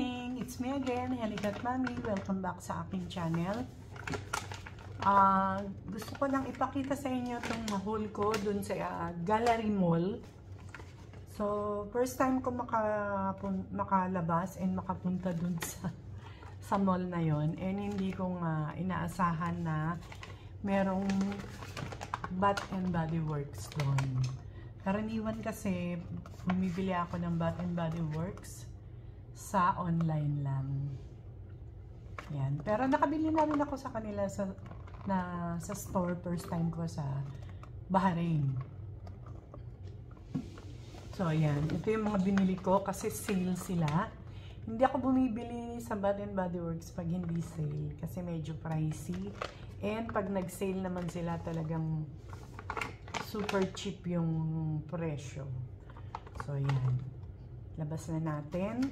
morning! It's me again, Helicat Mami. Welcome back sa aking channel. Gusto ko lang ipakita sa inyo itong haul ko dun sa Gallery Mall. So, first time ko makalabas and makapunta dun sa mall na yon. And hindi ko inaasahan na merong Bath and Body Works doon. Karaniwan kasi, bumibili ako ng Bath and Body Works sa online lang. Yan. Pero nakabili na rin ako sa kanila sa store. First time ko sa Bahrain. So, yan. Ito yung mga binili ko kasi sale sila. Hindi ako bumibili sa Bath and Body Works pag hindi sale kasi medyo pricey. And pag nag-sale naman sila talagang super cheap yung presyo. So, yan. Labas na natin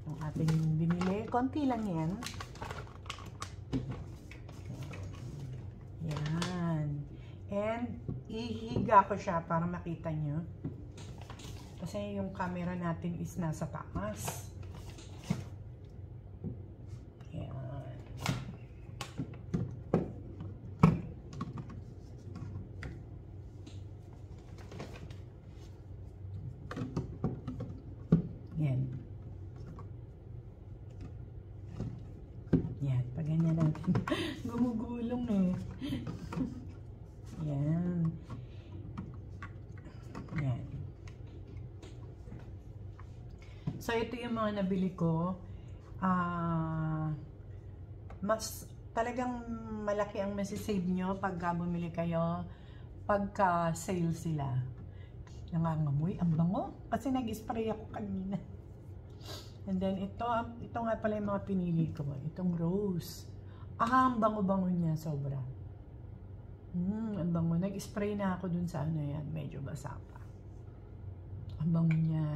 yung ating binili. Konti lang yan. Yan. And, ihiga ko siya para makita nyo. Kasi yung camera natin is nasa taas. Yan. Yan. Yan. Pag ganyan natin. Gumugulong eh. Yan. Yan. So, ito yung mga nabili ko. Mas talagang malaki ang masisave nyo pagka bumili kayo pagka sale sila. Nangangamoy. Ang bango. Kasi nag-spray ako kanina. And then, ito nga pala yung mga pinili ko. Itong rose. Ang bango-bango niya. Sobra. Ang bango. Nag-spray na ako dun sa ano yan. Medyo basa pa. Ang bango niya.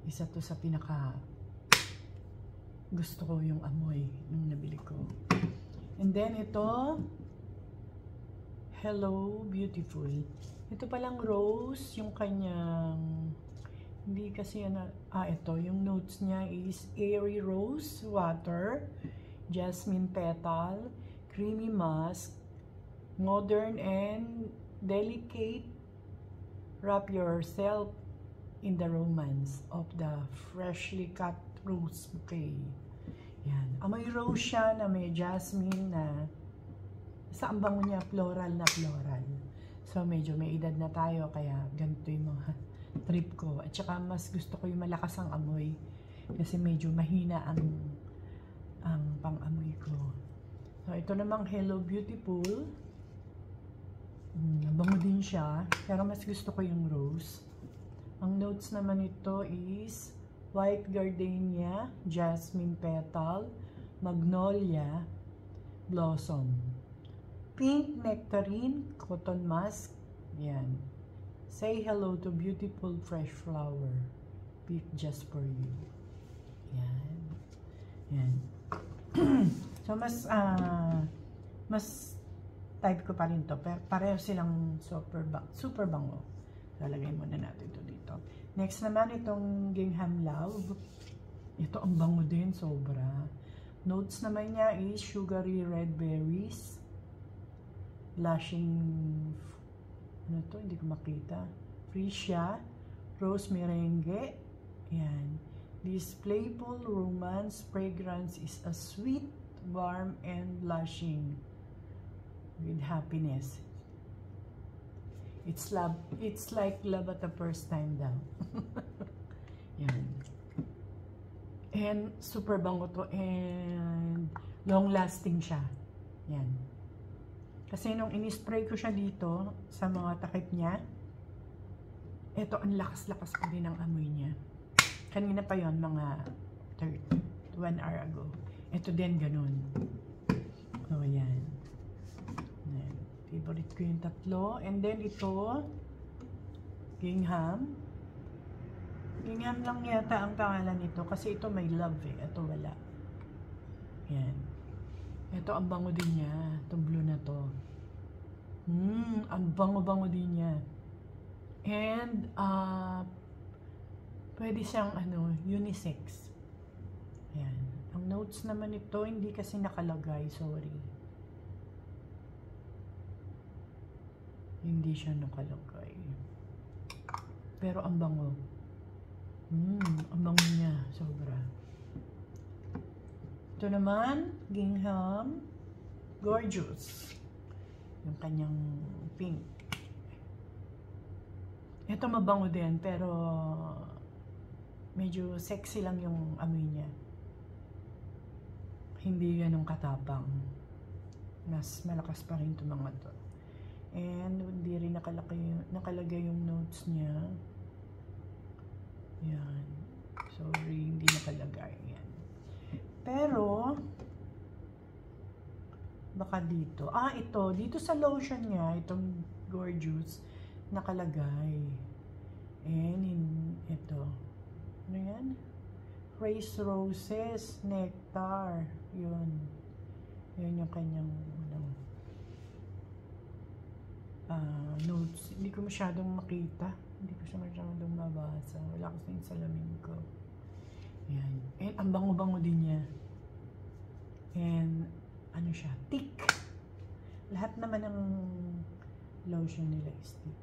Isa to sa pinaka gusto ko yung amoy nung nabili ko. And then, ito Hello Beautiful. Ito palang rose. Yung kanyang hindi kasi yan ito. Yung notes niya is airy rose water, jasmine petal, creamy musk, modern and delicate. Wrap yourself in the romance of the freshly cut rose bouquet. Yan. Amoy rose siya na may jasmine na sa ang bango niya floral na floral. So medyo may edad na tayo kaya ganito yung mga trip ko. At saka mas gusto ko yung malakas ang amoy kasi medyo mahina ang pang-amoy ko. So ito namang Hello Beautiful. Bango din siya pero mas gusto ko yung rose. Ang notes naman ito is white gardenia, jasmine petal, magnolia, blossom, pink nectarine, cotton musk. Yan. Say hello to beautiful fresh flower, picked just for you. Yan. Yan. So mas type ko pa rin to. Pero pareho silang super bango. Lalagay muna natin ito dito. Next naman, itong Gingham Love. Ito ang bango din, sobra. Notes naman niya is sugary red berries, blushing, ano to, hindi ko makita, freesia, rose merengue. Yan. This playful romance fragrance is a sweet, warm, and blushing with happiness. It's love. It's like love at the first time daw. Yan. And super bango to and long lasting siya. Yan. Kasi nung in-spray ko siya dito sa mga takip niya, ito ang lakas-lakas pa din ang amoy niya. Kanina pa yon mga 1 hour ago. Ito din ganun. So yan. Favorite ko yung tatlo. And then ito, Gingham. Gingham lang yata ang pangalan nito. Kasi ito may love eh. Ito wala. Yan. Ito ang bango din niya. Itong blue na to. Ang bango-bango din niya. And, pwede siyang unisex. Ayan. Ang notes naman ito, hindi kasi nakalagay. Sorry. Hindi siya nakalagay. Pero ang bango. Ang bango niya. Sobra. Ito naman, Gingham Gorgeous. Yung kanyang pink. Ito mabango din, pero medyo sexy lang yung amoy niya. Hindi ganun katapang. Mas malakas pa rin itong mga to. And hindi rin nakalagay yung notes niya. Yan. Sorry, hindi nakalagay. Yan. Pero, baka dito. Ito. Dito sa lotion niya, itong Gorgeous, nakalagay. And ito. Ano yan? Fresh Roses, Nectar. Yun. Yun yung kanyang notes. Hindi ko masyadong makita. Hindi ko siya masyadong mabasa. Wala kasi yung salamin ko. Yan. And ang bango-bango din niya. And ano siya? Thick. Lahat naman ng lotion nila is thick.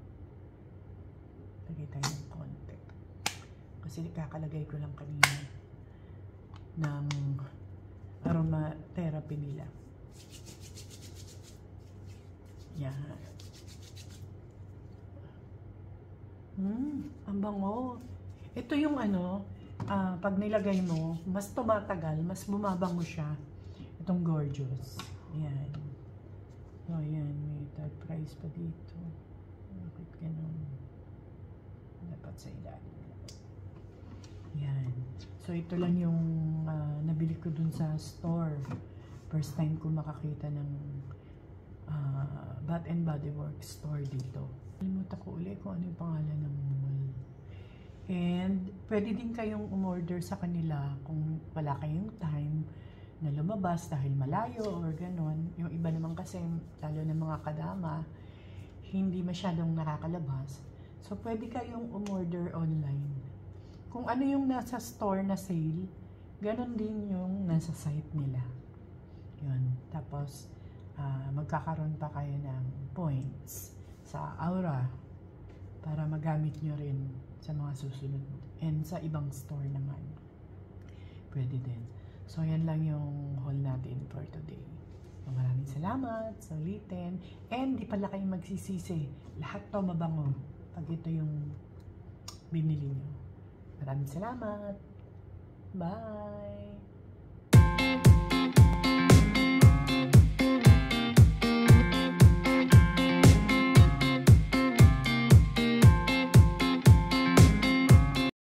Lagay tayo ng konti. Kasi kakalagay ko lang kanina ng aromatherapy nila. Yan. Ang bango. Ito yung pag nilagay mo, mas tumatagal, mas bumabango siya. Itong Gorgeous. Yan. So, yan. May tag price pa dito. Bakit ganun? Dapat sa ilalim. Yan. So, ito lang yung nabili ko dun sa store. First time ko makakita ng Bath and Body Works store dito. Nalimutan ko ulit kung ano yung pangalan ng mall. And, pwede din kayong umorder sa kanila kung wala kayong time na lumabas dahil malayo or ganon. Yung iba naman kasi, lalo na mga kadama, hindi masyadong nakakalabas. So, pwede kayong umorder online. Kung ano yung nasa store na sale, ganon din yung nasa site nila. Yun. Tapos, magkakaroon pa kayo ng points sa Aura para magamit nyo rin sa mga susunod and sa ibang store naman pwede din. So yan lang yung haul natin for today. Maraming salamat sa ulitin, and di pala kayo magsisisi, lahat to mabango pag ito yung binili nyo. Maraming salamat, bye.